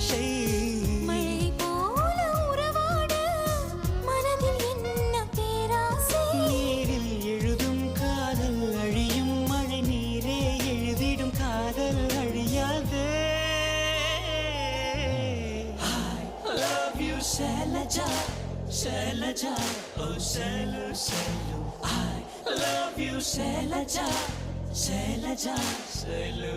ஆசை மழை போல உறவாட மனதில் என்ன பேராசை நீரில் எழுதும் காதல் அழியும் மழை நீரே எழுதிடும் காதல் அழியாது I love you Shailaja Shailaja oh Shailu Shailu I love you Shailaja Shailaja Shailu